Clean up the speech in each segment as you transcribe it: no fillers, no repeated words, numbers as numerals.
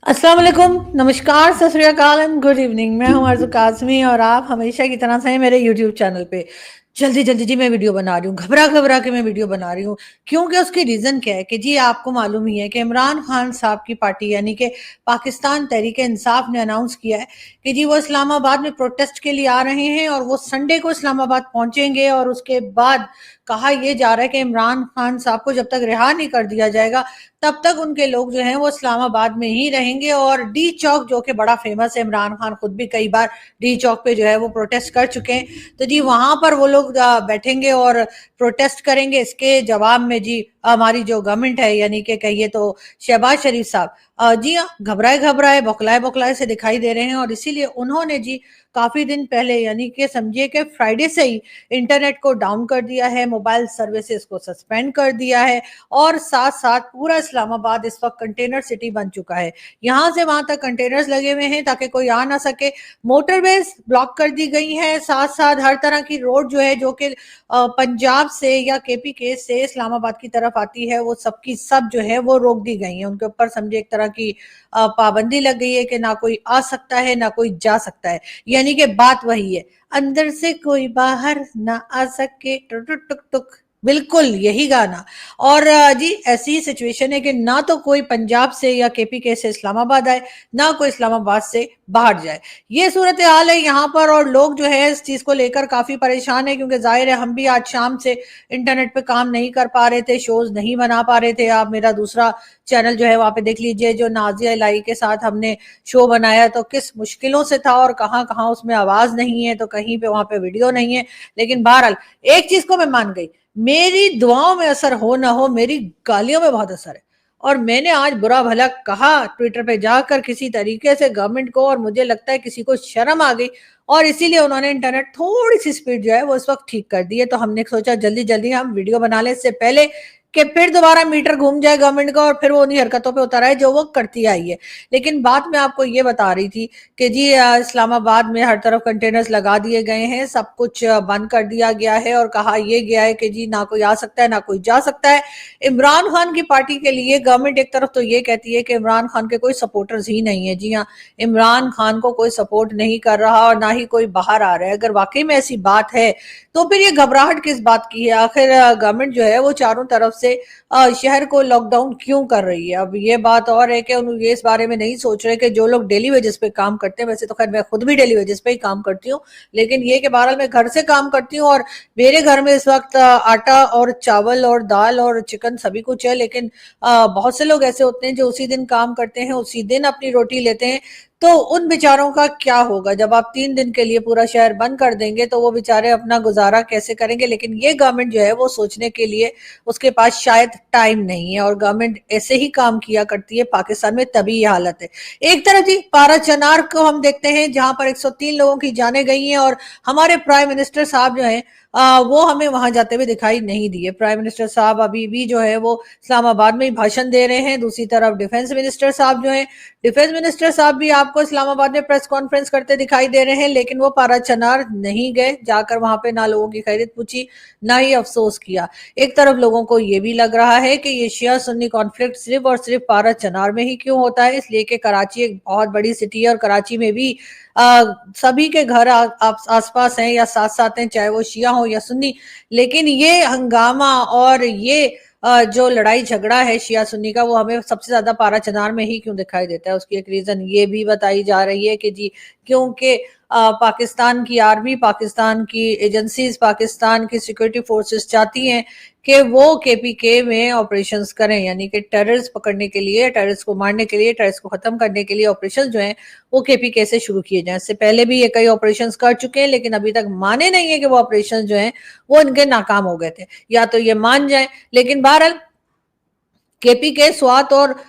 अस्सलाम वालेकुम, नमस्कार, सत श्री अकाल एंड गुड इवनिंग। मैं हूं अर्ज़ु काज़मी और आप हमेशा की तरह से हैं मेरे यूट्यूब चैनल पे। जल्दी जल्दी जी मैं वीडियो बना रही हूँ, घबरा घबरा के मैं वीडियो बना रही हूँ, क्योंकि उसकी रीज़न क्या है कि जी आपको मालूम ही है कि इमरान खान साहब की पार्टी यानी कि पाकिस्तान तहरीक इंसाफ ने अनाउंस किया है कि जी वो इस्लामाबाद में प्रोटेस्ट के लिए आ रहे हैं और वो संडे को इस्लामाबाद पहुंचेंगे। और उसके बाद कहा यह जा रहा है कि इमरान खान साहब को जब तक रिहा नहीं कर दिया जाएगा तब तक उनके लोग जो हैं वो इस्लामाबाद में ही रहेंगे। और डी चौक जो कि बड़ा फेमस है, इमरान खान खुद भी कई बार डी चौक पे जो है वो प्रोटेस्ट कर चुके हैं, तो जी वहां पर वो लोग बैठेंगे और प्रोटेस्ट करेंगे। इसके जवाब में जी हमारी जो गवर्नमेंट है यानी कि कहिए तो शहबाज शरीफ साहब जी हाँ घबराए घबराए बौखलाए बौखलाए से दिखाई दे रहे हैं। और इसीलिए उन्होंने जी काफी दिन पहले यानी कि समझिए कि फ्राइडे से ही इंटरनेट को डाउन कर दिया है, मोबाइल सर्विसेज को सस्पेंड कर दिया है और साथ साथ पूरा इस्लामाबाद इस वक्त कंटेनर सिटी बन चुका है। यहाँ से वहां तक कंटेनर्स लगे हुए हैं ताकि कोई आ ना सके। मोटरवेज ब्लॉक कर दी गई हैं, साथ साथ हर तरह की रोड जो है जो कि पंजाब से या केपी के से इस्लामाबाद की तरफ आती है वो सबकी सब जो है वो रोक दी गई है। उनके ऊपर समझे एक तरह की पाबंदी लग गई है कि ना कोई आ सकता है ना कोई जा सकता है। यानी कि बात वही है, अंदर से कोई बाहर ना आ सके, टुक टुक टुक टुक, बिल्कुल यही गाना। और जी ऐसी ही सिचुएशन है कि ना तो कोई पंजाब से या केपी के से इस्लामाबाद आए, ना कोई इस्लामाबाद से बाहर जाए। ये सूरत हाल है यहाँ पर और लोग जो है इस चीज को लेकर काफी परेशान है, क्योंकि जाहिर है हम भी आज शाम से इंटरनेट पे काम नहीं कर पा रहे थे, शोज नहीं बना पा रहे थे। आप मेरा दूसरा चैनल जो है वहां पे देख लीजिए, जो नाजिया इलाही के साथ हमने शो बनाया तो किस मुश्किलों से था और कहाँ कहाँ उसमें आवाज नहीं है तो कहीं पे वहां पे वीडियो नहीं है। लेकिन बहरहाल एक चीज को मैं मान गई, मेरी दुआओं में असर हो ना हो, मेरी गालियों में बहुत असर है। और मैंने आज बुरा भला कहा ट्विटर पे जाकर किसी तरीके से गवर्नमेंट को, और मुझे लगता है किसी को शर्म आ गई और इसीलिए उन्होंने इंटरनेट थोड़ी सी स्पीड जो है वो इस वक्त ठीक कर दी है। तो हमने सोचा जल्दी जल्दी हम वीडियो बना ले इससे पहले कि फिर दोबारा मीटर घूम जाए गवर्नमेंट का और फिर वो उन्हीं हरकतों पे उतर आए जो वो करती आई है। लेकिन बात मैं आपको ये बता रही थी कि जी इस्लामाबाद में हर तरफ कंटेनर्स लगा दिए गए हैं, सब कुछ बंद कर दिया गया है और कहा यह गया है कि जी ना कोई आ सकता है ना कोई जा सकता है। इमरान खान की पार्टी के लिए गवर्नमेंट एक तरफ तो ये कहती है कि इमरान खान के कोई सपोर्टर्स ही नहीं है। जी हाँ, इमरान खान को कोई सपोर्ट नहीं कर रहा और ना ही कोई बाहर आ रहा है। अगर वाकई में ऐसी बात है तो फिर ये घबराहट किस बात की है? आखिर गवर्नमेंट जो है वो चारों तरफ से शहर को लॉकडाउन क्यों कर रही है? अब ये बात और है कि ये इस बारे में नहीं सोच रहे कि जो लोग डेली वेजेस पे काम करते हैं, वैसे तो खैर मैं खुद भी डेली वेजेस पे ही काम करती हूँ, लेकिन ये कि बहरहाल मैं घर से काम करती हूँ और मेरे घर में इस वक्त आटा और चावल और दाल और चिकन सभी कुछ है। लेकिन बहुत से लोग ऐसे होते हैं जो उसी दिन काम करते हैं, उसी दिन अपनी रोटी लेते हैं। तो उन बेचारों का क्या होगा जब आप 3 दिन के लिए पूरा शहर बंद कर देंगे? तो वो बेचारे अपना गुजारा कैसे करेंगे? लेकिन ये गवर्नमेंट जो है वो सोचने के लिए उसके पास शायद टाइम नहीं है और गवर्नमेंट ऐसे ही काम किया करती है पाकिस्तान में, तभी ये हालत है। एक तरफ जी पारा चनार को हम देखते हैं जहां पर 103 लोगों की जाने गई हैं और हमारे प्राइम मिनिस्टर साहब जो हैं वो हमें वहां जाते हुए दिखाई नहीं दिए। प्राइम मिनिस्टर साहब अभी भी जो है वो इस्लामाबाद में ही भाषण दे रहे हैं। दूसरी तरफ डिफेंस मिनिस्टर साहब जो है, डिफेंस मिनिस्टर साहब भी आपको इस्लामाबाद में प्रेस कॉन्फ्रेंस करते दिखाई दे रहे हैं, लेकिन वो पारा चनार नहीं गए। जाकर वहां पे ना लोगों की खैरियत पूछी ना ही अफसोस किया। एक तरफ लोगों को ये भी लग रहा है कि ये शिया सुन्नी कॉन्फ्लिक्ट सिर्फ और सिर्फ पारा चनार में ही क्यों होता है, इसलिए कि कराची एक बहुत बड़ी सिटी है और कराची में भी सभी के घर आसपास हैं या साथ साथ हैं, चाहे वो शिया हो या सुन्नी। लेकिन ये हंगामा और ये जो लड़ाई झगड़ा है शिया सुन्नी का, वो हमें सबसे ज्यादा पारा चनार में ही क्यों दिखाई देता है? उसकी एक रीजन ये भी बताई जा रही है कि जी क्योंकि पाकिस्तान की आर्मी, पाकिस्तान की एजेंसीज, पाकिस्तान की सिक्योरिटी फोर्सेस चाहती हैं कि वो केपीके में ऑपरेशंस करें, यानी कि टेररिस्ट पकड़ने के लिए, टेररिस्ट को मारने के लिए, टेररिस्ट को खत्म करने के लिए ऑपरेशन जो हैं वो केपीके से शुरू किए जाएं। इससे पहले भी ये कई ऑपरेशंस कर चुके हैं, लेकिन अभी तक माने नहीं है कि वो ऑपरेशन जो हैं वो इनके नाकाम हो गए थे, या तो ये मान जाए। लेकिन बहरहाल केपीके, स्वात और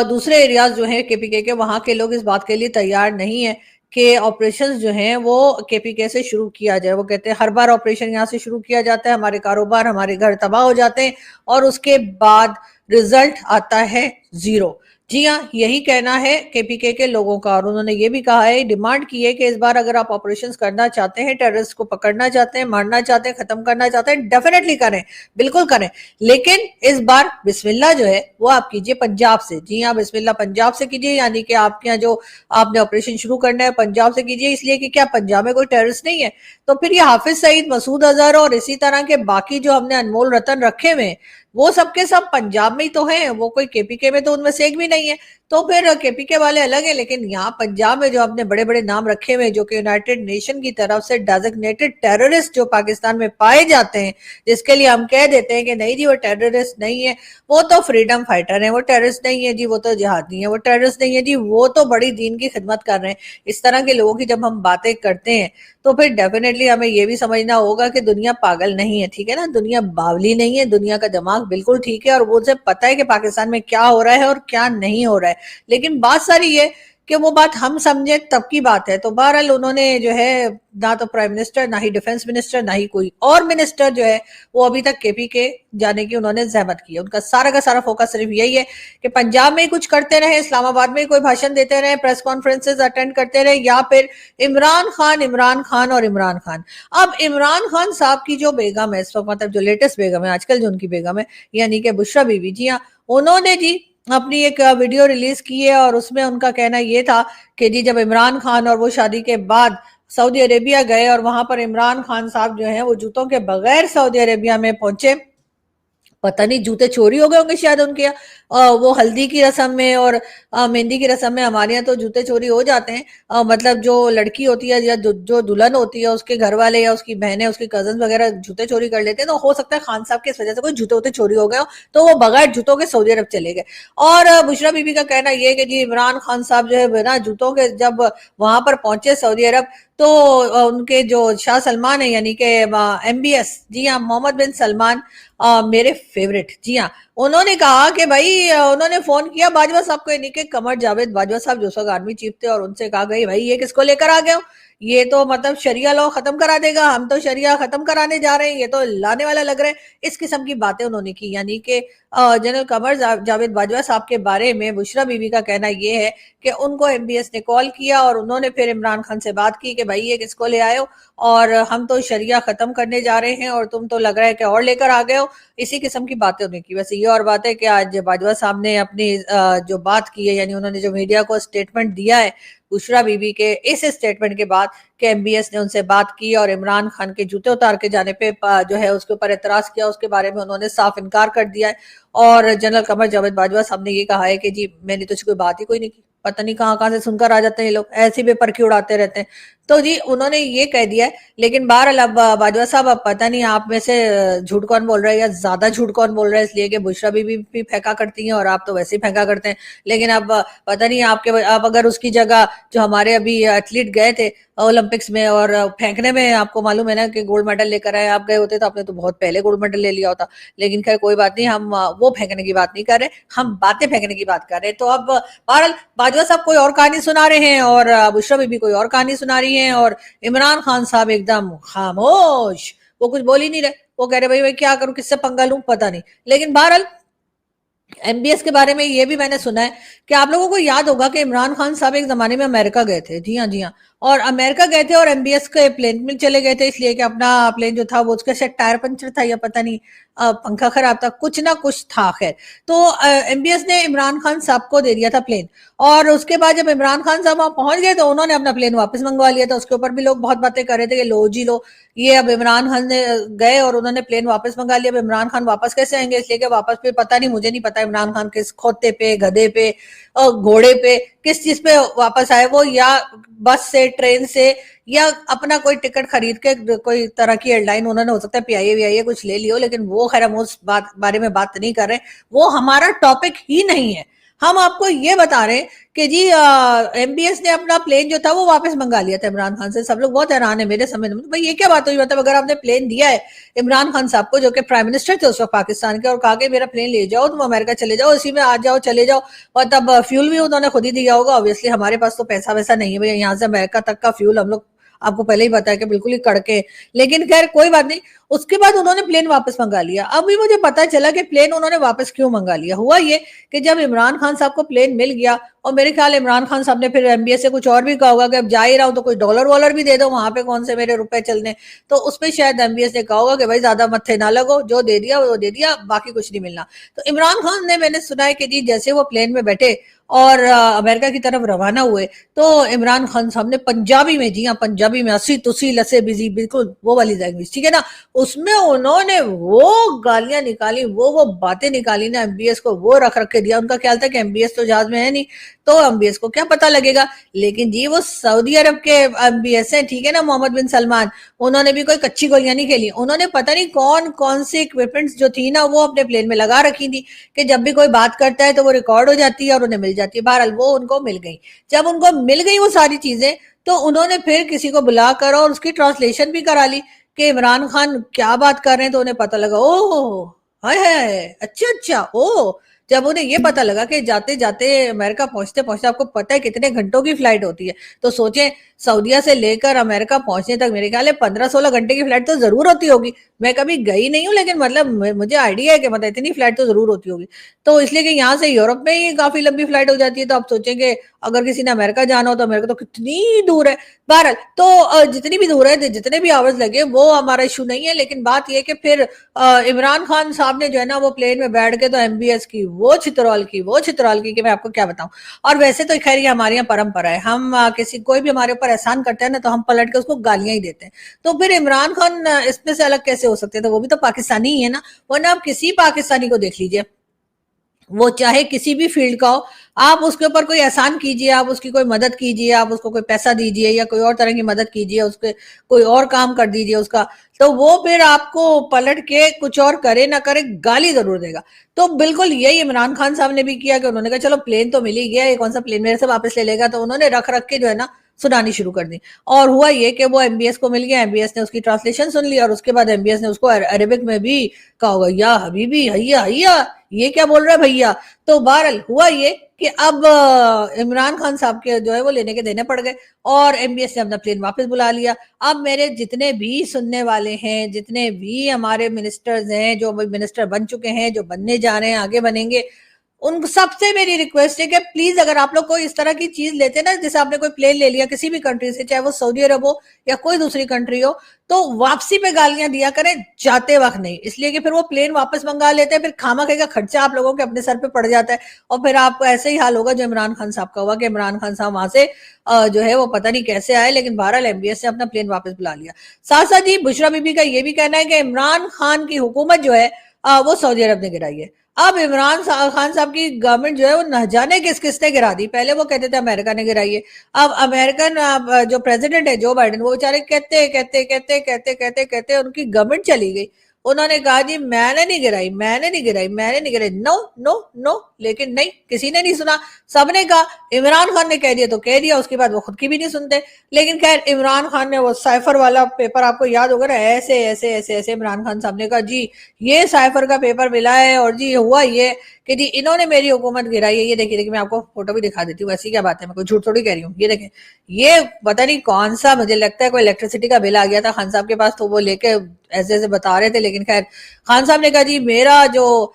दूसरे एरियाज जो हैं केपीके के, वहां के लोग इस बात के लिए तैयार नहीं है कि ऑपरेशंस जो हैं वो केपीके से शुरू किया जाए। वो कहते हैं हर बार ऑपरेशन यहाँ से शुरू किया जाता है, हमारे कारोबार, हमारे घर तबाह हो जाते हैं और उसके बाद रिजल्ट आता है जीरो। जी हाँ, यही कहना है केपीके के लोगों का। और उन्होंने ये भी कहा है, डिमांड की है कि इस बार अगर आप ऑपरेशंस करना चाहते हैं, टेररिस्ट को पकड़ना चाहते हैं, मारना चाहते हैं, खत्म करना चाहते हैं, डेफिनेटली करें, बिल्कुल करें, लेकिन इस बार बिस्मिल्लाह जो है वो आप कीजिए पंजाब से। जी हाँ, बिस्मिल्लाह पंजाब से कीजिए, यानी कि आपके यहाँ जो आपने ऑपरेशन शुरू करना है पंजाब से कीजिए, इसलिए कि क्या पंजाब में कोई टेररिस्ट नहीं है? तो फिर ये हाफिज सईद, मसूद अजहर और इसी तरह के बाकी जो हमने अनमोल रतन रखे हुए, वो सबके सब पंजाब में ही तो हैं, वो कोई केपीके में तो उनमें से एक भी नहीं है। तो फिर केपीके वाले अलग है, लेकिन यहाँ पंजाब में जो अपने बड़े बड़े नाम रखे हुए जो कि यूनाइटेड नेशन की तरफ से डेजिग्नेटेड टेररिस्ट जो पाकिस्तान में पाए जाते हैं, जिसके लिए हम कह देते हैं कि नहीं जी वो टेररिस्ट नहीं है, वो तो फ्रीडम फाइटर है, वो टेररिस्ट नहीं है जी, वो तो जिहादी है, वो टेररिस्ट नहीं है जी, वो तो बड़ी दीन की खिदमत कर रहे हैं। इस तरह के लोगों की जब हम बातें करते हैं तो फिर डेफिनेटली हमें ये भी समझना होगा कि दुनिया पागल नहीं है, ठीक है ना, दुनिया बावली नहीं है, दुनिया का दिमाग बिल्कुल ठीक है और वो उसे पता है कि पाकिस्तान में क्या हो रहा है और क्या नहीं हो रहा है। लेकिन बात सारी ये कि वो बात हम समझे तब की बात है। तो बहरहाल उन्होंने जो है ना तो प्राइम मिनिस्टर, ना ही डिफेंस मिनिस्टर, ना ही कोई और मिनिस्टर जो है वो अभी तक केपीके जाने की उन्होंने जहमत की है। उनका सारा का सारा फोकस सिर्फ यही है कि पंजाब में ही कुछ करते रहे, इस्लामाबाद में ही कोई भाषण देते रहे, प्रेस कॉन्फ्रेंसेज अटेंड करते रहे, या फिर इमरान खान इमरान खान और इमरान खान। अब इमरान खान साहब की जो बेगम है इस वक्त, मतलब जो लेटेस्ट बेगम है आजकल जो उनकी बेगम है, यानी कि बुशरा बीबी, जी हाँ, उन्होंने जी अपनी एक वीडियो रिलीज की है और उसमें उनका कहना ये था कि जी जब इमरान खान और वो शादी के बाद सऊदी अरेबिया गए और वहां पर इमरान खान साहब जो हैं वो जूतों के बगैर सऊदी अरेबिया में पहुंचे, पता नहीं जूते चोरी हो गए होंगे शायद उनके यहाँ, वो हल्दी की रस्म में और मेहंदी की रस्म में हमारे यहाँ तो जूते चोरी हो जाते हैं। मतलब जो लड़की होती है या जो दुल्हन होती है उसके घर वाले या उसकी बहनें, उसकी कजन वगैरह जूते चोरी कर लेते हैं। तो हो सकता है खान साहब की इस वजह से कोई जूते वूते चोरी हो गए हो, तो वो बगैर जूतों के सऊदी अरब चले गए। और बुशरा बीबी का कहना यह है कि जी इमरान खान साहब जो है बिना जूतों के जब वहां पर पहुंचे सऊदी अरब, तो उनके जो शाह सलमान है यानी कि MBS, जी हाँ, मोहम्मद बिन सलमान, मेरे फेवरेट, जी हाँ, उन्होंने कहा कि भाई उन्होंने फोन किया बाजवा साहब को, यानी कि कमर जावेद बाजवा साहब जो सग आर्मी चीफ थे, और उनसे कहा गई भाई ये किसको लेकर आ गए हो, ये तो मतलब शरिया लॉ खत्म करा देगा, हम तो शरिया खत्म कराने जा रहे हैं, ये तो लाने वाला लग रहा है। इस किस्म की बातें उन्होंने की, यानी कि जनरल कमर जावेद बाजवा साहब के बारे में बुशरा बीबी का कहना यह है कि उनको MBS ने कॉल किया और उन्होंने फिर इमरान खान से बात की कि भाई ये किसको ले आए हो, और हम तो शरिया खत्म करने जा रहे हैं और तुम तो लग रहा है कि और लेकर आ गए हो। इसी किस्म की बातें उन्होंने की। वैसे ये और बात है कि आज बाजवा साहब ने अपनी जो बात की है, यानी उन्होंने जो मीडिया को स्टेटमेंट दिया है बुशरा बीबी के इस स्टेटमेंट के बाद कि MBS ने उनसे बात की और इमरान खान के जूते उतार के जाने पे जो है उसके ऊपर एतराज किया, उसके बारे में उन्होंने साफ इनकार कर दिया है। और जनरल कमर जावेद बाजवा साहब ने ये कहा है कि जी मैंने तो कोई बात ही कोई नहीं की, पता नहीं कहाँ से सुनकर आ जाते हैं ये लोग, ऐसी बेपरखी उड़ाते रहते हैं। तो जी उन्होंने ये कह दिया है। लेकिन बहरहाल अब बाजवा साहब, अब पता नहीं आप में से झूठ कौन बोल रहा है या ज्यादा झूठ कौन बोल रहा है, इसलिए कि बुशरा भी फेंका करती हैं और आप तो वैसे ही फेंका करते हैं। लेकिन अब पता नहीं आप अगर उसकी जगह जो हमारे अभी एथलीट गए थे ओलंपिक्स में और फेंकने में, आपको मालूम है ना कि गोल्ड मेडल लेकर आए, आप गए होते तो आपने तो बहुत पहले गोल्ड मेडल ले लिया होता। लेकिन खैर कोई बात नहीं, हम वो फेंकने की बात नहीं कर रहे, हम बातें फेंकने की बात कर रहे हैं। तो अब बहरहाल बाजवा साहब कोई और कहानी सुना रहे हैं और बुशरा बीबी कोई और कहानी सुना रही है, और इमरान खान साहब एकदम खामोश, वो कुछ बोल ही नहीं रहे। वो कह रहे भाई भाई क्या करूं, किससे पंगा लूं, पता नहीं। लेकिन बहरहाल MBS के बारे में ये भी मैंने सुना है कि आप लोगों को याद होगा कि इमरान खान साहब एक जमाने में अमेरिका गए थे, जी हाँ जी हाँ, और अमेरिका गए थे और MBS के प्लेन में चले गए थे, इसलिए कि अपना प्लेन जो था वो उसका शायद टायर पंचर था या पता नहीं पंखा खराब था, कुछ ना कुछ था। खैर तो MBS ने इमरान खान साहब को दे दिया था प्लेन, और उसके बाद जब इमरान खान साहब वहां पहुंच गए तो उन्होंने अपना प्लेन वापस मंगवा लिया था। उसके ऊपर भी लोग बहुत बातें कर रहे थे कि लो जी लो, ये अब इमरान खान ने गए और उन्होंने प्लेन वापस मंगा लिया, अब इमरान खान वापस कैसे आएंगे, इसलिए कि वापस पे पता नहीं, मुझे नहीं पता इमरान खान किस खोते पे, गधे पे और घोड़े पे, किस चीज पे वापस आए वो, या बस से, ट्रेन से, या अपना कोई टिकट खरीद के कोई तरह की एयरलाइन, उन्होंने हो सकता है PIA कुछ ले लियो। लेकिन वो खैर हम उस बारे में बात नहीं कर रहे, वो हमारा टॉपिक ही नहीं है। हम आपको ये बता रहे हैं कि जी MBS ने अपना प्लेन जो था वो वापस मंगा लिया था इमरान खान से। सब लोग बहुत हैरान है मेरे समझ में, भाई ये क्या बात हुई, मतलब अगर आपने प्लेन दिया है इमरान खान साहब को जो कि प्राइम मिनिस्टर थे उस वक्त पाकिस्तान के, और कहा कि मेरा प्लेन ले जाओ, तुम अमेरिका चले जाओ, इसी में आ जाओ, चले जाओ, और तब फ्यूल भी उन्होंने खुद ही दिया होगा। ऑब्वियसली हमारे पास तो पैसा वैसा नहीं है भैया, यहाँ से अमेरिका तक का फ्यूल हम लोग آپ کو پہلے ہی پتا ہے کہ بالکل ہی کڑکے. لیکن خیر کوئی بات نہیں. اس کے بعد انہوں نے پلین واپس منگا لیا. ابھی مجھے پتا چلا کہ پلین انہوں نے واپس کیوں منگا لیا. ہوا یہ کہ جب عمران خان صاحب کو پلین مل گیا, اور میرے خیال عمران خان صاحب نے پھر ایم بی ایس سے کچھ اور بھی کہا ہوگا کہ اب جا ہی رہا ہوں تو کوئی ڈالر والر بھی دے دو, وہاں پہ کون سے میرے روپے چلنے. تو اس پہ شاید ایم بی ایس نے کہا ہوگا کہ بھائی زیادہ متھے نہ لگو, جو دے دیا وہ دے دیا, باقی کچھ نہیں ملنا. تو عمران خان نے, میں نے سنا ہے کہ جی جیسے وہ پلین میں بیٹھے اور امریکہ کی طرف روانہ ہوئے, تو عمران خان صاحب نے پنجابی میں, جی ہاں پنجابی میں, اسی تسی لسے بزی, بالکل وہ والی لینگویج, ٹھیک ہے نا, اس میں انہوں نے وہ گالیاں نکالی, وہ باتیں نکالی نا ایم بی ایس کو, وہ رکھ کے دیا. ان کا خیال تھا کہ ایم بی ایس تو جہاز میں ہے نہیں, تو ایم بی ایس کو کیا پتا لگے گا. لیکن جی وہ سعودی عرب کے ایم بی ایس ہیں, ٹھیک ہے نا, محمد بن سلمان, انہوں نے بھی کوئی کچی گولیاں نہیں کھیلی. انہوں نے پتہ نہیں کون سی اکوپمنٹس جو تھی نا وہ اپنے پلین میں لگا رکھی تھی کہ جب بھی کوئی بات کرتا ہے تو وہ ریکارڈ ہو جاتی ہے اور انہیں مل جاتی ہے. بہرحال وہ ان کو مل گئی. جب ان کو مل گئی وہ ساری چیزیں, تو انہوں نے پھر کسی کو بلا کر اور اس کی ٹرانسلیشن بھی کرا لی کہ عمران خان کیا بات کر رہے ہیں. تو انہیں پتہ لگا, اوہ ہائے اچھا او. جب انہیں یہ پتا لگا کہ جاتے جاتے امریکہ پہنچتے پہنچتے, آپ کو پتا ہے کتنے گھنٹوں کی فلائٹ ہوتی ہے, تو سوچیں سعودیہ سے لے کر امریکہ پہنچنے تک میرے خیال ہے 15-16 گھنٹے کی فلائٹ تو ضرور ہوتی ہوگی. میں کبھی گئی نہیں ہوں, لیکن مطلب مجھے آئیڈیا ہے کہ مطلب اتنی فلائٹ تو ضرور ہوتی ہوگی. تو اس لیے کہ یہاں سے یورپ میں ہی کافی لمبی فلائٹ ہو جاتی ہے, تو آپ سوچیں کہ اگر کسی نے امریکہ جانا ہو تو امریکہ تو کتنی دور ہے. بہرحال تو جتنی بھی دور ہے, جتنے بھی آورز لگے, وہ ہمارا ایشو نہیں ہے. لیکن بات یہ کہ پھر عمران خان صاحب نے جو ہے نا وہ پلین میں بیٹھ کے تو ایم بی ایس کی وہ چھترال کی کہ میں آپ کو کیا بتاؤں. اور ویسے تو خیر یہ ہماری یہاں پرمپرا ہے, ہم کسی کوئی بھی ہمارے اوپر احسان کرتے ہیں نا تو ہم پلٹ کے اس کو گالیاں ہی دیتے ہیں. تو پھر عمران خان اس میں سے الگ کیسے ہو سکتے تھے, وہ بھی تو پاکستانی ہی ہے نا. ورنہ آپ کسی پاکستانی کو دیکھ لیجئے, وہ چاہے کسی بھی فیلڈ کا ہو, آپ اس کے اوپر کوئی احسان کیجئے, آپ اس کی کوئی مدد کیجئے, آپ اس کو کوئی پیسہ دیجئے یا کوئی اور طرح کی مدد کیجئے, اس کے کوئی اور کام کر دیجئے اس کا, تو وہ پھر آپ کو پلٹ کے کچھ اور کرے نہ کرے گالی ضرور دے گا. تو بالکل یہی عمران خان صاحب نے بھی کیا کہ انہوں نے کہا چلو پلین تو مل ہی گیا, یہ کون سا پلین میرے سے واپس لے لے گا. تو انہوں نے رکھ کے جو ہے نا سنانی شروع کر دی. اور ہوا یہ کہ وہ ایم بی ایس کو مل گیا, ایم بی ایس نے اس کی ٹرانسلیشن سن لی, اور اس کے بعد ایم بی ایس نے اس کو عربک میں بھی کہا ہوگا, یا حبیبی حیا حیا, یہ کیا بول رہا ہے بھیا. تو بہرحال ہوا یہ کہ اب عمران خان صاحب کے جو ہے وہ لینے کے دینے پڑ گئے, اور ایم بی ایس نے اپنا پلین واپس بلا لیا. اب میرے جتنے بھی سننے والے ہیں, جتنے بھی ہمارے منسٹرز ہیں, جو منسٹر بن چکے ہیں, جو بننے جا رہے ہیں, آگے بنیں گے, ان سب سے میری ریکویسٹ ہے کہ پلیز اگر آپ لوگ کوئی اس طرح کی چیز لیتے نا, جیسے آپ نے کوئی پلین لے لیا کسی بھی کنٹری سے, چاہے وہ سعودی عرب ہو یا کوئی دوسری کنٹری ہو, تو واپسی پہ گالیاں دیا کریں, جاتے وقت نہیں. اس لیے کہ پھر وہ پلین واپس منگا لیتے ہیں, پھر خامہ خواہ کا خرچہ آپ لوگوں کے اپنے سر پہ پڑ جاتا ہے, اور پھر آپ کو ایسے ہی حال ہوگا جو عمران خان صاحب کا ہوا کہ عمران خان صاحب وہاں سے جو ہے وہ پتہ نہیں کیسے آئے, لیکن بہرحال ایم بی ایس نے اپنا پلین واپس بلا لیا. ساتھ ساتھ جی بشرا بی بی کا یہ بھی کہنا ہے کہ عمران خان کی حکومت جو ہے وہ سعودی عرب نے گرائی ہے. اب عمران خان صاحب کی گورنمنٹ جو ہے وہ نہ جانے کس نے گرا دی. پہلے وہ کہتے تھے امریکہ نے گرائی ہے, اب امریکن جو پریزیڈنٹ ہے جو بائیڈن, وہ بیچارے کہتے ان کی گورنمنٹ چلی گئی. انہوں نے کہا جی میں نے نہیں گرائی, نو. لیکن نہیں, کسی نے نہیں سنا, سب نے کہا. عمران خان نے کہہ دیا تو کہہ دیا, اس کے بعد وہ خود کی بھی نہیں سنتے. لیکن خیر عمران خان نے وہ سائفر والا پیپر آپ کو یاد ہوگا نا, ایسے عمران خان صاحب نے کہا جی یہ سائفر کا پیپر ملا ہے, اور جی ہوا یہ کہ جی انہوں نے میری حکومت گرائی ہے. یہ دیکھیے میں آپ کو فوٹو بھی دکھا دیتی ہوں, ایسی کیا بات ہے, میں کوئی جھوٹ تھوڑی کہہ رہی ہوں. یہ دیکھیں, یہ پتہ نہیں کون سا, مجھے لگتا ہے کوئی الیکٹریسٹی کا بل آ گیا تھا خان صاحب کے پاس, تو وہ لے کے ایسے بتا رہے تھے. لیکن خیر خان صاحب نے کہا جی میرا جو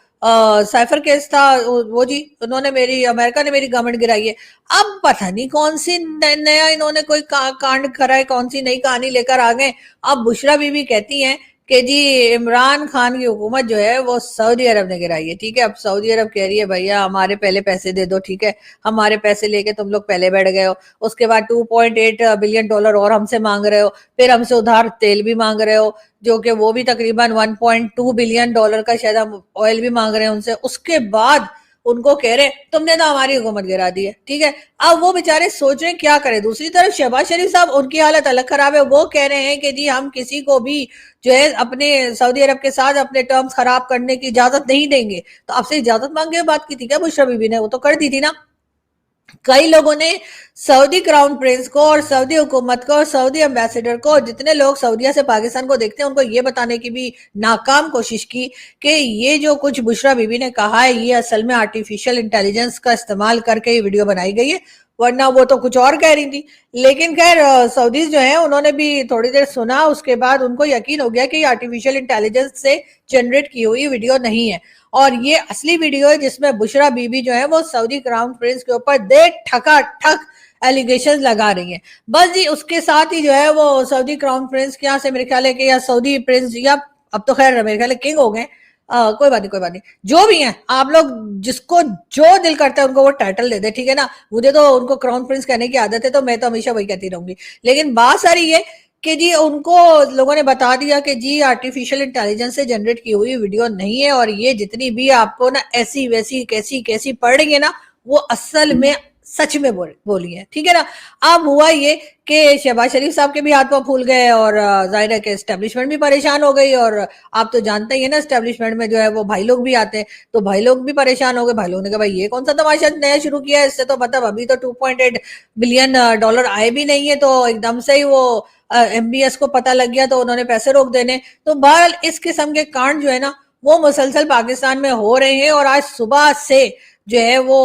سائفر کیس تھا وہ جی انہوں نے امریکہ نے میری گورنمنٹ گرائی ہے. اب پتہ نہیں کون سی نیا انہوں نے کوئی کانڈ کرا ہے, کون سی نئی کہانی لے کر آ گئے. اب بشرا بی بی کہتی ہیں کہ جی عمران خان کی حکومت جو ہے وہ سعودی عرب نے گرائی ہے. ٹھیک ہے, اب سعودی عرب کہہ رہی ہے بھیا ہمارے پہلے پیسے دے دو, ٹھیک ہے, ہمارے پیسے لے کے تم لوگ پہلے بیٹھ گئے ہو, اس کے بعد $2.8 بلین اور ہم سے مانگ رہے ہو, پھر ہم سے ادھار تیل بھی مانگ رہے ہو, جو کہ وہ بھی تقریباً $1.2 بلین کا شاید ہم آئل بھی مانگ رہے ہیں ان سے. اس کے بعد ان کو کہہ رہے تم نے تو ہماری حکومت گرا دی ہے. ٹھیک ہے, اب وہ بیچارے سوچ رہے ہیں کیا کریں. دوسری طرف شہباز شریف صاحب, ان کی حالت الگ خراب ہے, وہ کہہ رہے ہیں کہ جی ہم کسی کو بھی جو ہے اپنے سعودی عرب کے ساتھ اپنے ٹرمز خراب کرنے کی اجازت نہیں دیں گے. تو آپ سے اجازت مانگے بات کی تھی کیا بشرا بی بی نے؟ وہ تو کر دی تھی نا. کئی لوگوں نے سعودی کراؤن پرنس کو اور سعودی حکومت کو اور سعودی امبیسڈر کو, جتنے لوگ سعودیہ سے پاکستان کو دیکھتے ہیں, ان کو یہ بتانے کی بھی ناکام کوشش کی کہ یہ جو کچھ بشرا بی بی نے کہا ہے یہ اصل میں آرٹیفیشل انٹیلیجنس کا استعمال کر کے یہ ویڈیو بنائی گئی ہے. ورنہ وہ تو کچھ اور کہہ رہی تھی. لیکن خیر سعودیز جو ہیں انہوں نے بھی تھوڑی دیر سنا, اس کے بعد ان کو یقین ہو گیا کہ یہ آرٹیفیشیل انٹیلیجنس سے جنریٹ کی ہوئی ویڈیو نہیں ہے, اور یہ اصلی ویڈیو ہے جس میں بشرا بی بی جو ہے وہ سعودی کراؤن پرنس کے اوپر ٹھکا ٹھک ایلیگیشن لگا رہی ہیں. بس جی اس کے ساتھ ہی جو ہے وہ سعودی کراؤن پرنس کے یہاں سے میرے خیال ہے کہ یا سعودی پرنس یا اب تو خیر میرے خیال ہے کنگ ہو گئے, کوئی بات نہیں, جو بھی ہیں آپ لوگ جس کو جو دل کرتا ہے ان کو وہ ٹائٹل دے دے, ٹھیک ہے نا. مجھے تو ان کو کراؤن پرنس کہنے کی عادت ہے تو میں تو ہمیشہ وہی کہتی رہوں گی. لیکن بات ساری یہ کہ جی ان کو لوگوں نے بتا دیا کہ جی آرٹیفیشیل انٹیلیجنس سے جنریٹ کی ہوئی ویڈیو نہیں ہے, اور یہ جتنی بھی آپ کو نا ایسی ویسی کیسی پڑھ رہی ہے نا وہ اصل میں سچ میں بولی ہے, ٹھیک ہے نا. اب ہوا یہ کہ شہباز شریف صاحب کے بھی ہاتھ پاؤں پھول گئے, اور ظاہر ہے کہ اسٹیبلشمنٹ بھی پریشان ہو گئی, اور آپ تو جانتے ہی ہیں نا اسٹیبلشمنٹ میں جو ہے وہ بھائی لوگ بھی آتے ہیں, تو بھائی لوگ بھی پریشان ہو گئے. بھائی لوگوں نے کہا بھائی یہ کون سا تماشا نیا شروع کیا ہے, اس سے تو مطلب ابھی تو $2.8 بلین آئے بھی نہیں ہے, تو ایک دم سے ہی وہ ایم بی ایس کو پتہ لگ گیا تو انہوں نے پیسے روک دینے. تو بہرحال اس قسم کے کانڈ جو ہے نا وہ مسلسل پاکستان میں ہو رہے ہیں, اور آج صبح سے جو ہے وہ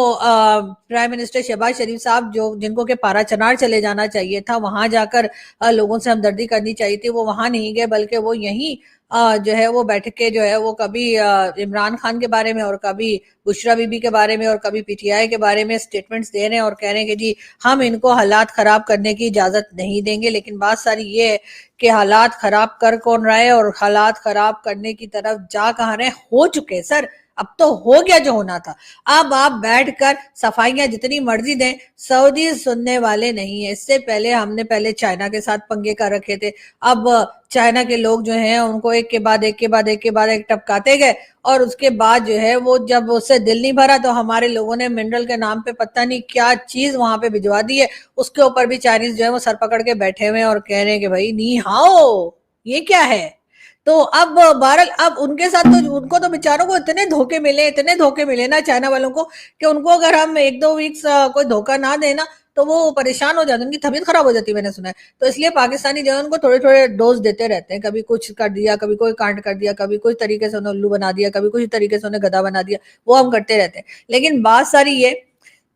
پرائم منسٹر شہباز شریف صاحب جن کو کہ پارا چنار چلے جانا چاہیے تھا, وہاں جا کر لوگوں سے ہمدردی کرنی چاہیے تھی, وہ وہاں نہیں گئے بلکہ وہ یہیں جو ہے وہ بیٹھ کے جو ہے وہ کبھی عمران خان کے بارے میں اور کبھی بشرا بی بی کے بارے میں اور کبھی پی ٹی آئی کے بارے میں سٹیٹمنٹس دے رہے ہیں, اور کہہ رہے ہیں کہ جی ہم ان کو حالات خراب کرنے کی اجازت نہیں دیں گے. لیکن بات ساری یہ ہے کہ حالات خراب کر کون رہا ہے, اور حالات خراب کرنے کی طرف جا کہاں رہے, ہو چکے سر, اب تو ہو گیا جو ہونا تھا. اب آپ بیٹھ کر صفائیاں جتنی مرضی دیں, سعودی سننے والے نہیں ہیں. اس سے پہلے ہم نے پہلے چائنا کے ساتھ پنگے کر رکھے تھے, اب چائنا کے لوگ جو ہیں ان کو ایک کے بعد ایک ٹپکاتے گئے, اور اس کے بعد جو ہے وہ جب اس سے دل نہیں بھرا تو ہمارے لوگوں نے منرل کے نام پہ پتہ نہیں کیا چیز وہاں پہ بھجوا دی ہے. اس کے اوپر بھی چائنیز جو ہے وہ سر پکڑ کے بیٹھے ہوئے اور کہہ رہے ہیں کہ بھائی نی ہاؤ, یہ کیا ہے. تو اب بہرحال اب ان کے ساتھ تو ان کو تو بیچاروں کو اتنے دھوکے ملے نا چائنا والوں کو, کہ ان کو اگر ہم 1-2 ویکس کوئی دھوکہ نہ دینا تو وہ پریشان ہو جاتے, ان کی طبیعت خراب ہو جاتی ہے, میں نے سنا ہے. تو اس لیے پاکستانی جو ہے ان کو تھوڑے ڈوز دیتے رہتے ہیں, کبھی کچھ کر دیا, کبھی کوئی کانڈ کر دیا, کبھی کچھ طریقے سے انہیں الو بنا دیا, کبھی کچھ طریقے سے انہیں گدھا بنا دیا, وہ ہم کرتے رہتے ہیں. لیکن بات ساری یہ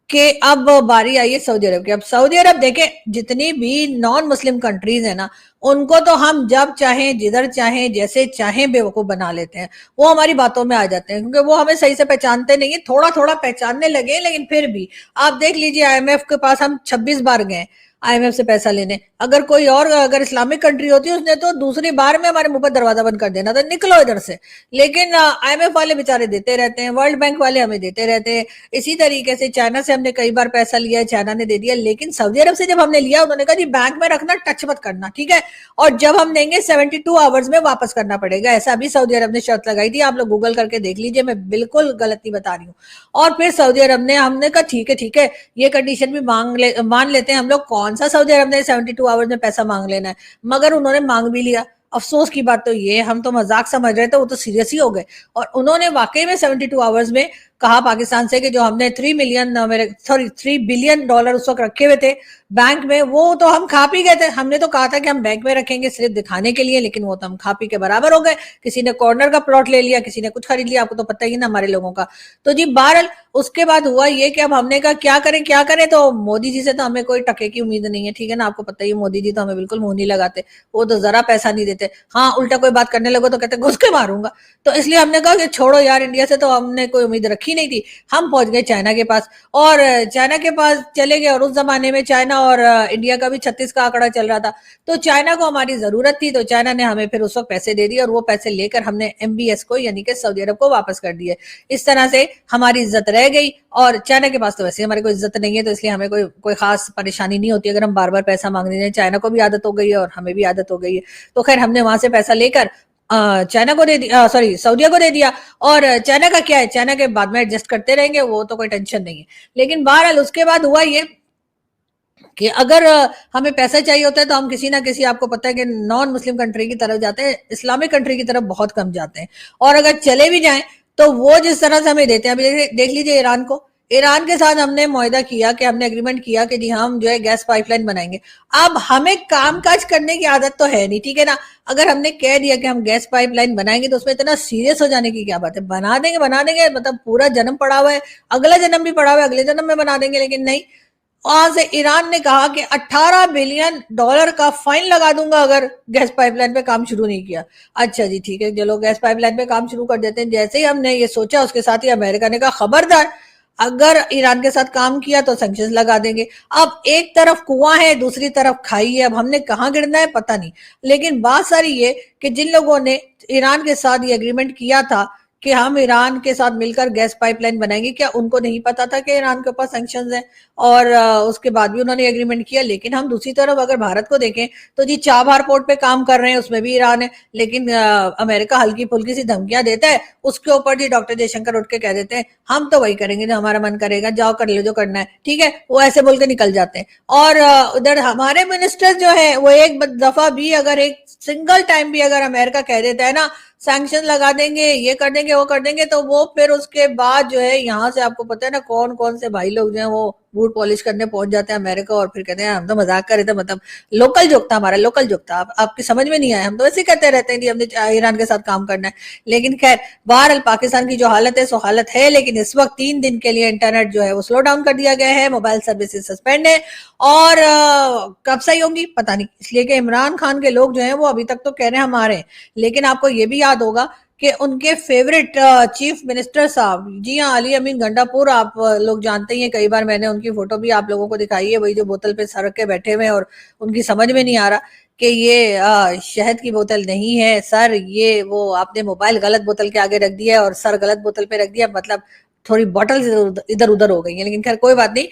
کہ اب باری آئی ہے سعودی عرب کی. اب سعودی عرب دیکھیں جتنی بھی نان مسلم کنٹریز ہیں نا ان کو تو ہم جب چاہیں جدھر چاہیں جیسے چاہیں بے وقوف بنا لیتے ہیں, وہ ہماری باتوں میں آ جاتے ہیں, کیونکہ وہ ہمیں صحیح سے پہچانتے نہیں ہیں, تھوڑا پہچاننے لگے. لیکن پھر بھی آپ دیکھ لیجئے آئی ایم ایف کے پاس ہم 26 بار گئے آئی ایم ایف سے پیسہ لینے. اگر کوئی اور اگر اسلامک کنٹری ہوتی ہے اس نے تو دوسری بار میں ہمارے منہ پر دروازہ بند کر دینا تھا, نکلو ادھر سے. لیکن آئی ایم ایف والے بیچارے دیتے رہتے ہیں, ورلڈ بینک والے ہمیں دیتے رہتے ہیں. اسی طریقے سے چائنا سے ہم نے کئی بار پیسہ لیا ہے, چائنا نے دے دیا. لیکن سعودی عرب سے جب ہم نے لیا انہوں نے کہا جی بینک میں رکھنا, ٹچ مت کرنا, ٹھیک ہے, اور جب ہم دیں گے 72 آورز میں واپس کرنا پڑے گا. ایسا بھی سعودی عرب نے شرط لگائی تھی, آپ لوگ گوگل کر کے دیکھ لیجئے, میں بالکل غلط نہیں بتا رہی ہوں. اور پھر سعودی عرب نے ہم نے کہا ٹھیک ہے یہ کنڈیشن بھی مان لیتے ہیں ہم لوگ, کون سا سعودی عرب نے 72 آورز میں پیسہ مانگ لینا ہے. مگر انہوں نے مانگ بھی لیا. افسوس کی بات تو یہ, ہم تو مذاق سمجھ رہے تھے, وہ تو سیریس ہی ہو گئے, اور انہوں نے واقعی میں 72 آورز میں کہا پاکستان سے کہ جو ہم نے $3 بلین اس وقت رکھے ہوئے تھے بینک میں, وہ تو ہم کھا پی گئے تھے. ہم نے تو کہا تھا کہ ہم بینک میں رکھیں گے صرف دکھانے کے لیے, لیکن وہ تو ہم کھا پی کے برابر ہو گئے. کسی نے کارنر کا پلاٹ لے لیا, کسی نے کچھ خرید لیا, آپ کو تو پتہ ہی نا ہمارے لوگوں کا. تو جی بہرحال اس کے بعد ہوا یہ کہ اب ہم نے کہا کیا کریں, تو مودی جی سے تو ہمیں کوئی ٹکے کی امید نہیں ہے, ٹھیک ہے نا, آپ کو پتہ ہی مودی جی تو ہمیں بالکل منہ نہیں لگاتے, وہ تو ذرا پیسہ نہیں دیتے. ہاں الٹا کوئی بات کرنے لگو تو کہتے گھس کے ماروں گا. تو اس لیے ہم نے کہا کہ چھوڑو یار, انڈیا سے تو ہم نے کوئی امید رکھی نہیں تھی. ہم پہنچ گئے چائنا کے پاس, اور چائنا کے پاس چلے گئے, اور اس زمانے میں چائنا اور انڈیا کا بھی 36 کا آنکڑا چل رہا تھا. تو چائنا کو ہماری ضرورت تھی, تو چائنا نے ہمیں پھر اس وقت پیسے دے دیے, اور وہ پیسے لے کر ہم نے ایم بی ایس کو یعنی کہ سعودی عرب کو واپس کر دیے. اس طرح سے ہماری عزت رہ گئی, اور چائنا کے پاس تو ویسے ہماری کوئی عزت نہیں ہے, تو اس لیے ہمیں کوئی خاص پریشانی نہیں ہوتی اگر ہم بار بار پیسہ مانگنے جائیں. چائنا کو بھی عادت ہو گئی ہے اور ہمیں بھی عادت ہو گئی ہے. تو خیر ہم نے وہاں سے پیسہ لے کر چائنا کو دے دیا, سعودیہ کو دے دیا, اور چائنا کا کیا ہے, چائنا کے بعد میں ایڈجسٹ کرتے رہیں گے, وہ تو کوئی ٹینشن نہیں ہے. لیکن بہرحال اس کے بعد ہوا یہ کہ اگر ہمیں پیسہ چاہیے ہوتا ہے تو ہم کسی نہ کسی, آپ کو پتہ ہے کہ نان مسلم کنٹری کی طرف جاتے ہیں, اسلامک کنٹری کی طرف بہت کم جاتے ہیں, اور اگر چلے بھی جائیں تو وہ جس طرح سے ہمیں دیتے ہیں. اب دیکھ لیجئے ایران کو, ایران کے ساتھ ہم نے معاہدہ کیا کہ ہم نے ایگریمنٹ کیا کہ جی ہم جو ہے گیس پائپ لائن بنائیں گے. اب ہمیں کام کاج کرنے کی عادت تو ہے نہیں, ٹھیک ہے نا, اگر ہم نے کہہ دیا کہ ہم گیس پائپ لائن بنائیں گے تو اس میں اتنا سیریس ہو جانے کی کیا بات ہے, بنا دیں گے, مطلب پورا جنم پڑا ہوا ہے, اگلا جنم بھی پڑا ہوا ہے, اگلے جنم میں بنا دیں گے. لیکن نہیں, वहां से ईरान ने कहा कि $18 बिलियन का फाइन लगा दूंगा अगर गैस पाइपलाइन पे काम शुरू नहीं किया। अच्छा जी ठीक है, चलो गैस पाइपलाइन पे काम शुरू कर देते हैं। जैसे ही हमने ये सोचा उसके साथ ही अमेरिका ने कहा खबरदार, अगर ईरान के साथ काम किया तो सैंक्शंस लगा देंगे। अब एक तरफ कुआं है, दूसरी तरफ खाई है, अब हमने कहाँ गिरना है पता नहीं। लेकिन बात सारी ये कि जिन लोगों ने ईरान के साथ ये एग्रीमेंट किया था कि हम ईरान के साथ मिलकर गैस पाइपलाइन बनाएंगे, क्या उनको नहीं पता था कि ईरान के ऊपर सैंक्शंस हैं? और उसके बाद भी उन्होंने एग्रीमेंट किया। लेकिन हम दूसरी तरफ अगर भारत को देखें तो जी चाबहार पोर्ट पे काम कर रहे हैं, उसमें भी ईरान है। लेकिन अमेरिका हल्की फुल्की सी धमकियां देता है, उसके ऊपर जी डॉक्टर जयशंकर उठ के कह देते हैं हम तो वही करेंगे जो हमारा मन करेगा, जाओ कर लो जो करना है, ठीक है, वो ऐसे बोल के निकल जाते हैं। और उधर हमारे मिनिस्टर जो है वो एक दफा भी अगर एक सिंगल टाइम भी अगर अमेरिका कह देता है ना सैंक्शन लगा देंगे, ये कर देंगे, वो कर देंगे, तो वो फिर उसके बाद जो है यहाँ से आपको पता है ना कौन कौन से भाई लोग जो है वो बूट पॉलिश करने पहुंच जाते हैं अमेरिका और फिर कहते हैं हम तो मजाक कर रहे थे, मतलब लोकल जोक था हमारा, लोकल जोक था, आपकी समझ में नहीं आया, हम तो ऐसे ही करते रहते हैं कि हमने ईरान के साथ काम करना है। लेकिन खैर बहरहाल पाकिस्तान की जो हालत है सो हालत है। लेकिन इस वक्त 3 दिन के लिए इंटरनेट जो है वो स्लो डाउन कर दिया गया है, मोबाइल सर्विसेज सस्पेंड है। और कब सही होंगी पता नहीं, इसलिए कि इमरान खान के लोग जो है वो अभी तक तो कह रहे हैं हमारे हैं। लेकिन आपको ये भी याद होगा कि उनके फेवरेट चीफ मिनिस्टर साहब, जी हाँ, अली अमीन गंडापुर, आप लोग जानते ही हैं, कई बार मैंने उनकी फोटो भी आप लोगों को दिखाई है, वही जो बोतल पे सर के बैठे हुए और उनकी समझ में नहीं आ रहा कि ये शहद की बोतल नहीं है सर, ये वो आपने मोबाइल गलत बोतल के आगे रख दिया और सर गलत बोतल पे रख दिया, मतलब थोड़ी बॉटल इधर उधर हो गई है। लेकिन खैर कोई बात नहीं,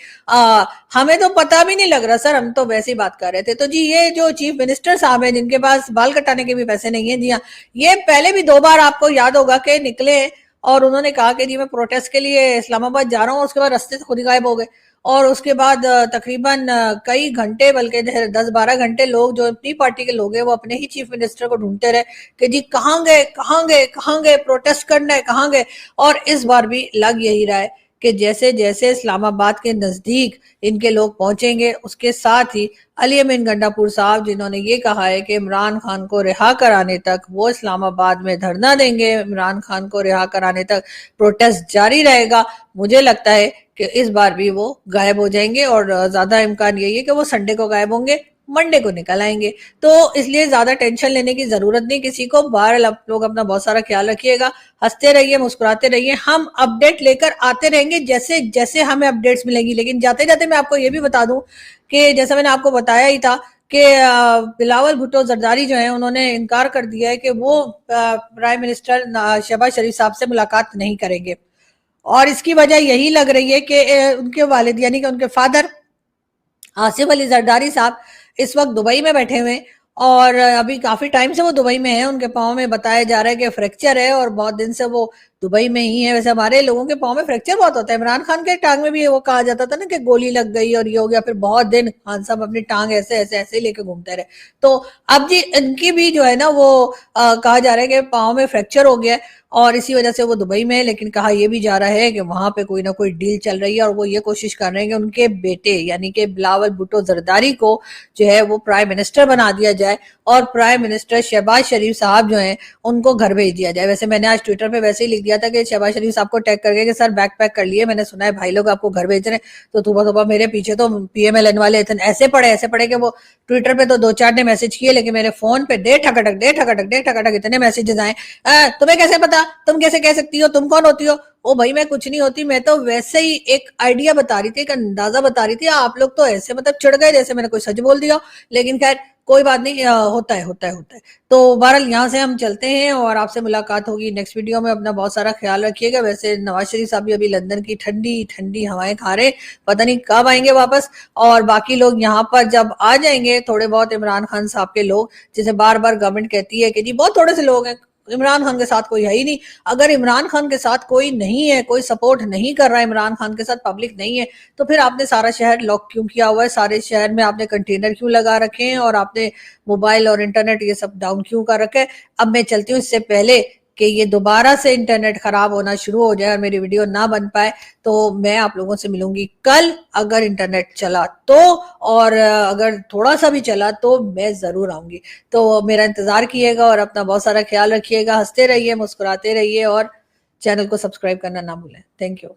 हमें तो पता भी नहीं लग रहा सर, हम तो वैसे ही बात कर रहे थे। तो जी ये जो चीफ मिनिस्टर साहब हैं जिनके पास बाल कटाने के भी पैसे नहीं है, जी हाँ, ये पहले भी 2 बार आपको याद होगा कि निकले और उन्होंने कहा कि जी मैं प्रोटेस्ट के लिए इस्लामाबाद जा रहा हूँ, उसके बाद रास्ते से खुद ही गायब हो गए। और उसके बाद तकरीबन कई घंटे, बल्कि 10-12 घंटे लोग जो अपनी पार्टी के लोग हैं वो अपने ही चीफ मिनिस्टर को ढूंढते रहे कि जी कहाँ गए, कहाँ गए, कहाँ गए, प्रोटेस्ट करना है, कहाँ गए। और इस बार भी लग यही रहा है कि जैसे जैसे इस्लामाबाद के नजदीक इनके लोग पहुंचेंगे, उसके साथ ही अली अमीन गंडापुर साहब जिन्होंने ये कहा है कि इमरान खान को रिहा कराने तक वो इस्लामाबाद में धरना देंगे, इमरान खान को रिहा कराने तक प्रोटेस्ट जारी रहेगा, मुझे लगता है कि इस बार भी वो गायब हो जाएंगे। और ज्यादा इम्कान यही है कि वो संडे को गायब होंगे, मंडे को निकल आएंगे। तो इसलिए ज्यादा टेंशन लेने की जरूरत नहीं किसी को। बहरहाल आप लोग अपना बहुत सारा ख्याल रखिएगा, हंसते रहिए, मुस्कुराते रहिए, हम अपडेट लेकर आते रहेंगे जैसे जैसे हमें अपडेट्स मिलेंगी। लेकिन जाते जाते मैं आपको ये भी बता दूं कि जैसा मैंने आपको बताया ही था कि बिलावल भुट्टो जरदारी जो है उन्होंने इनकार कर दिया है कि वो प्राइम मिनिस्टर शहबाज शरीफ साहब से मुलाकात नहीं करेंगे। और इसकी वजह यही लग रही है कि उनके वालिद यानी कि उनके फादर आसिफ अली जरदारी साहब इस वक्त दुबई में बैठे हुए, और अभी काफी टाइम से वो दुबई में है। उनके पाँव में बताया जा रहा है कि फ्रैक्चर है और बहुत दिन से वो दुबई में ही है। वैसे हमारे लोगों के पाँव में फ्रैक्चर बहुत होता है, इमरान खान के टांग में भी वो कहा जाता था ना कि गोली लग गई और ये हो गया, फिर बहुत दिन खान साहब अपनी टांग ऐसे ऐसे ऐसे ही लेके घूमते रहे। तो अब जी इनकी भी जो है ना वो कहा जा रहा है कि पाँव में फ्रैक्चर हो गया है और इसी वजह से वो दुबई में है। लेकिन कहा यह भी जा रहा है कि वहां पे कोई ना कोई डील चल रही है और वो ये कोशिश कर रहे हैं कि उनके बेटे यानी कि बिलावल भुट्टो जरदारी को जो है वो प्राइम मिनिस्टर बना दिया जाए और प्राइम मिनिस्टर शहबाज शरीफ साहब जो हैं उनको घर भेज दिया जाए। वैसे मैंने आज ट्विटर पे वैसे ही लिख दिया था कि शहबाज शरीफ साहब को टैग करके कि सर बैग पैक कर लिए, मैंने सुना है भाई लोग आपको घर भेज रहे हैं। तो सुबह सुबह मेरे पीछे तो पीएमएलएन वाले इतने ऐसे पड़े कि वो ट्विटर पे तो 2-4 ने मैसेज किए, लेकिन मेरे फोन पे दे ठकटक इतने मैसेजेस आए, तुम्हें कैसे पता, तुम कैसे कह सकती हो, तुम कौन होती हो? ओ भाई मैं कुछ नहीं होती, मैं तो वैसे ही एक आइडिया बता रही थी, एक अंदाजा बता रही थी। आप लोग तो ऐसे मतलब चिढ़ गए जैसे मैंने कोई सच बोल दिया। लेकिन खैर कोई बात नहीं, होता है। तो बहरहाल यहाँ से हम चलते हैं और आपसे मुलाकात होगी नेक्स्ट वीडियो में। अपना बहुत सारा ख्याल रखिएगा। वैसे नवाज शरीफ साहब भी अभी लंदन की ठंडी ठंडी हवाएं खा रहे, पता नहीं कब आएंगे वापस। और बाकी लोग यहाँ पर जब आ जाएंगे, थोड़े बहुत इमरान खान साहब के लोग, जिसे बार बार गवर्नमेंट कहती है कि जी बहुत थोड़े से लोग हैं, इमरान खान के साथ कोई है ही नहीं। अगर इमरान खान के साथ कोई नहीं है, कोई सपोर्ट नहीं कर रहा है इमरान खान के साथ, पब्लिक नहीं है, तो फिर आपने सारा शहर लॉक क्यों किया हुआ है? सारे शहर में आपने कंटेनर क्यों लगा रखे हैं और आपने मोबाइल और इंटरनेट ये सब डाउन क्यों कर रखे? अब मैं चलती हूँ, इससे पहले कि ये दोबारा से इंटरनेट खराब होना शुरू हो जाए और मेरी वीडियो ना बन पाए, तो मैं आप लोगों से मिलूंगी कल अगर इंटरनेट चला तो, और अगर थोड़ा सा भी चला तो मैं जरूर आऊंगी। तो मेरा इंतजार कीजिएगा और अपना बहुत सारा ख्याल रखिएगा, हंसते रहिए, मुस्कुराते रहिए और चैनल को सब्सक्राइब करना ना भूलें। Thank you.